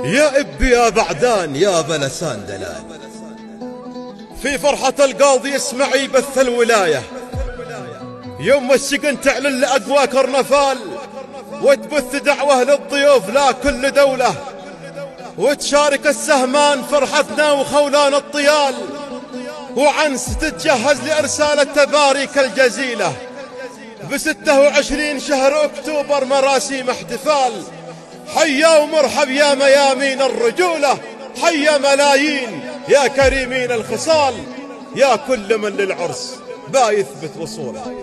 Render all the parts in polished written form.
يا ابي يا بعدان يا بلسان دلال، في فرحة القاضي اسمعي بث الولاية، يوم السجن تعلن لأقوى كرنفال، وتبث دعوة للضيوف لا كل دولة، وتشارك السهمان فرحتنا وخولان الطيال، وعنس تتجهز لإرسال التباريك الجزيلة، ب26 شهر أكتوبر مراسيم احتفال. حيا ومرحب يا ميامين الرجولة، حيا ملايين يا كريمين الخصال، يا كل من للعرس با يثبت وصوله.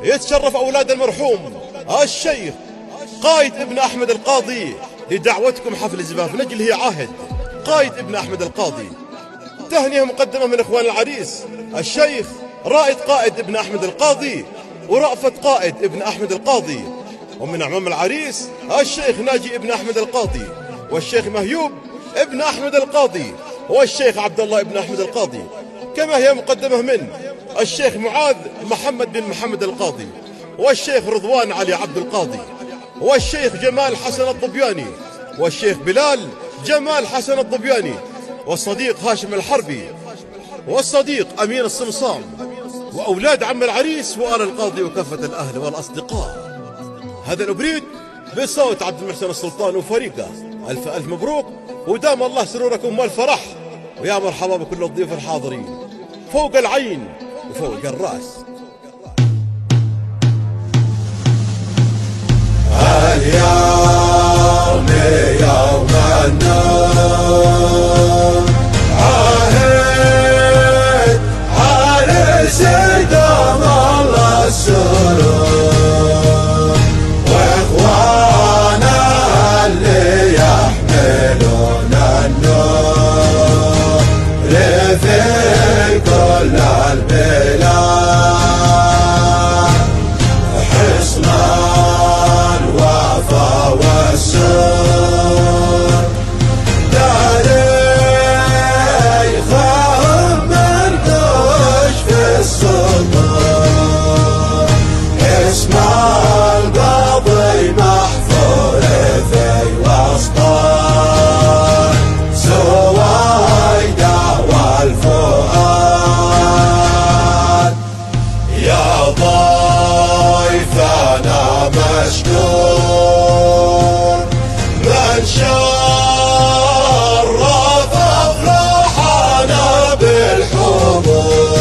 يتشرف أولاد المرحوم الشيخ قايد ابن أحمد القاضي لدعوتكم حفل زفاف نجله عهد قايد ابن أحمد القاضي. تهنئة مقدمة من إخوان العريس الشيخ رائد قائد ابن أحمد القاضي ورأفت قائد ابن أحمد القاضي، ومن أعمام العريس الشيخ ناجي ابن أحمد القاضي، والشيخ مهيوب ابن أحمد القاضي، والشيخ عبد الله ابن أحمد القاضي، كما هي مقدمة من الشيخ معاذ محمد بن محمد القاضي، والشيخ رضوان علي عبد القاضي، والشيخ جمال حسن الضبياني، والشيخ بلال جمال حسن الضبياني، والصديق هاشم الحربي، والصديق أمين الصمصام، وأولاد عم العريس وآل القاضي وكافة الأهل والأصدقاء. هذا الأبريد بصوت عبد المحسن السلطان وفريقه. ألف ألف مبروك، ودام الله سروركم والفرح، ويا مرحبا بكل الضيوف الحاضرين فوق العين وفوق الرأس. اليوم يوم النور، عهد عرس دام الله السرور، واخوانا اللي يحملون النور في كل البلاد، حصنا والسور تاريخهم منقوش في السطور، اسم القاضي محفور في وسطه، سويدة والفؤاد، يا ضيفنا مشكور من شرف أفراحنا بالحضور،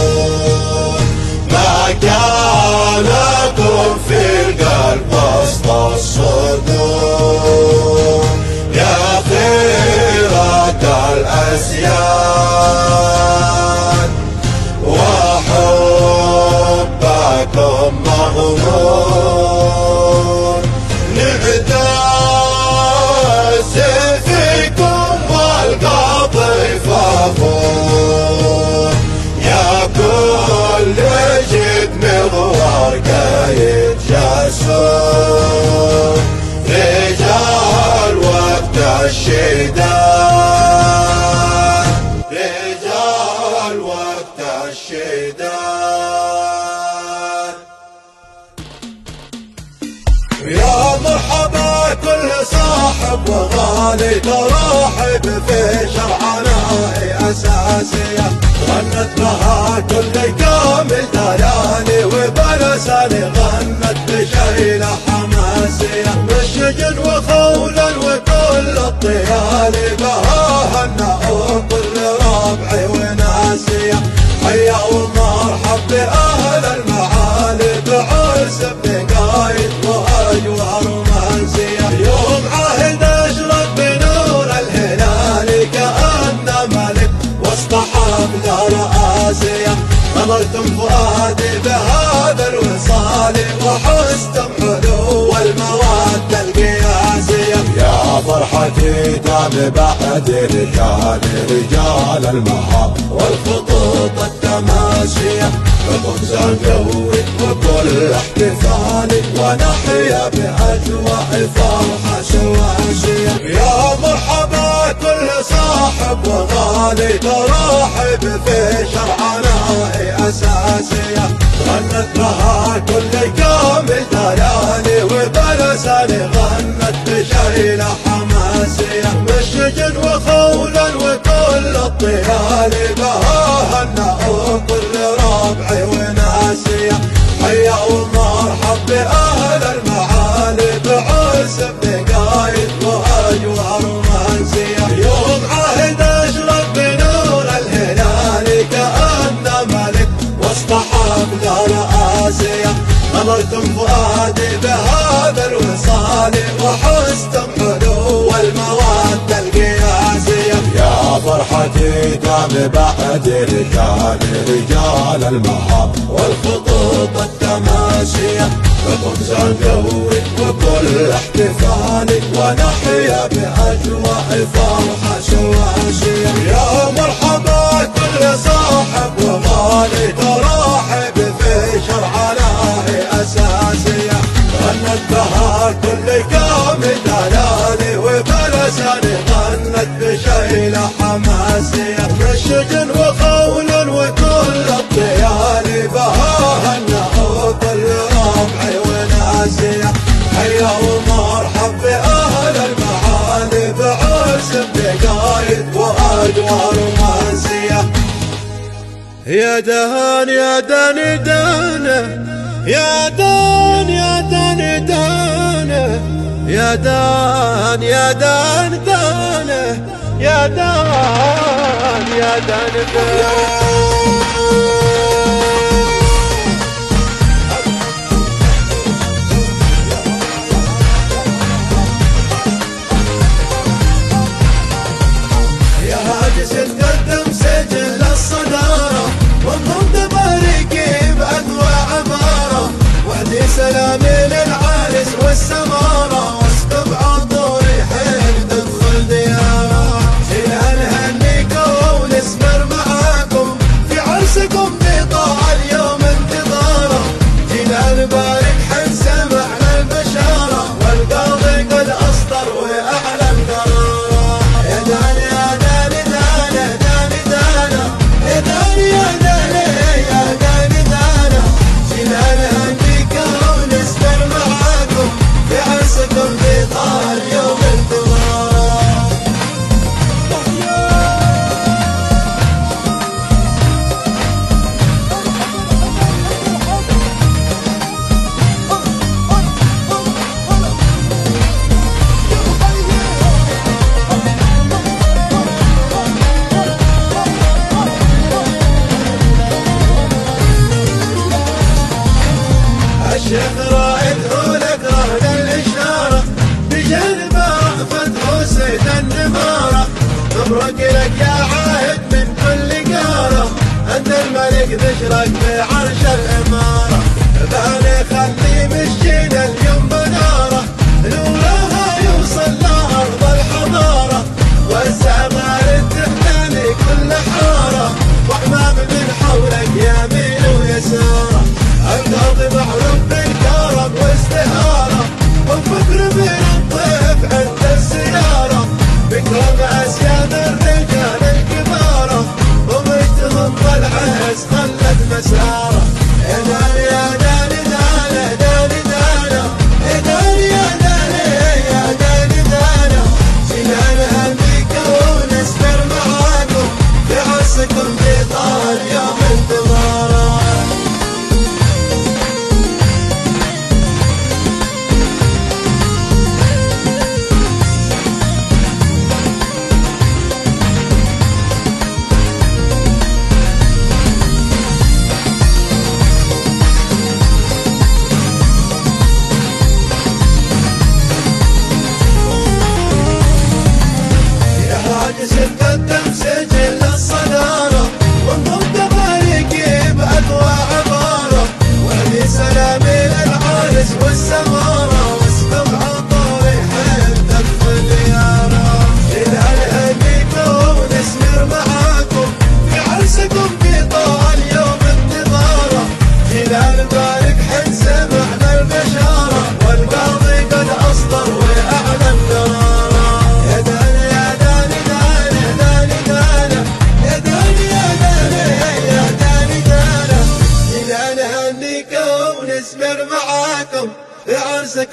مكانكم في القلب وسط الصدور، يا خيرة الأسياد وحبكم مغمور، نعتز فيكم والقاضي فخور، يا كل جد مغوار قايد جسور، رجال وقت الشداد، رجال وقت الشداد. يا مرحبا كل صاحب وغالي ترحب في شرعنا أساسية، غنت لها كل كامل ليالي وبلساني غنت بشيلة حماسية، بالشجن وخولا وكل الطيالي بها هنا وكل ربعي وناسية. حيا ومرحب بأهل المعالي بعرس ابن قايد وأجواء رومانسية، يوم عهد أشرق بنور الهلال كأن ملك وسط حفلة رئاسية، نظرتم فؤادي بهذا الوصال وحزتم حلو المودة القياسية، يا فرحتي دام بعد رجال المهار والخطوط التماشية، بخبزان قوي وكل احتفالي ونحيا بأجواء فرحة سواسية. يا مرحبا كل صاحب وغالي ترحب في شرعنا أساسية، غنت لها كل كامل ليالي وبلساني غنت بشيلة حماسية، بالشجن وخولا وكل الطيالي بهاهنا وكل ربعي وناسية. حيا ومرحب بأهل المعالي بعز بدقايد وأجواء رومانسية. يوم عهد أشرق بنور الهلال كأنه ملك وسط حفلة رئاسية. غمرتم فؤادي بهذا الوصال وحزتم حلو المودة القياسية. يا فرحتي دام بعد رجال المهاب والخطوط التماشية. لكم زادوي وكل احتفالي ونحيا بأجواء فرحة سواسية. يا مرحبا كل صاحب وغالي تراحب في شرعنا أساسية. غنت بها كل كامل دلالي وبلساني غنت بشيلة حماسية. بالشجن وقول وكل الطيالي بهاهنا وكل ربعي وناسية. حيا ومرحب بأهل المعالي بعز بدقايد وأجواء رومانسية. يا دهان يا دان دانه، يا دان يا دان دانه، يا دان يا دان دانه، يا دان يا دان دانه. سلامي للعرس والسمارة واسكب عطوري حين تدخل ديارة. جينا نهنيكم ونسمر معاكم في عرسكم بطاع اليوم انتظاره. جينا نبارك حين سمعنا البشارة والقاضي قد أصدر وأعلن قراره. يا داني يا داني دانا داني دانا، يا داني يا داني يا داني دانا. جينا نهنيكم ونسمر معاكم في عرسكم بطاع اليوم انتظاره. الشيخ رائد لك رهن الإشارة بجانب رأفت حسين النمارة. مبروك لك يا عاهد من كل قارة، أنت الملك ذكرك بعرش الإمارة. باني خلي مشينا اليوم بنارة نورها يوصل لأرض الحضارة. وسع غارد تحتاني كل حارة وحمام من حولك يمين ويسارة. القاضي معروف بالكرم واستهارة والفكر من الضيف عند السيارة. بكرم أسياد الرجال الكبارة ومجتهم العز خلت مسارة.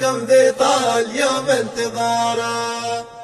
عرسكم ذي طال يوم انتظاره.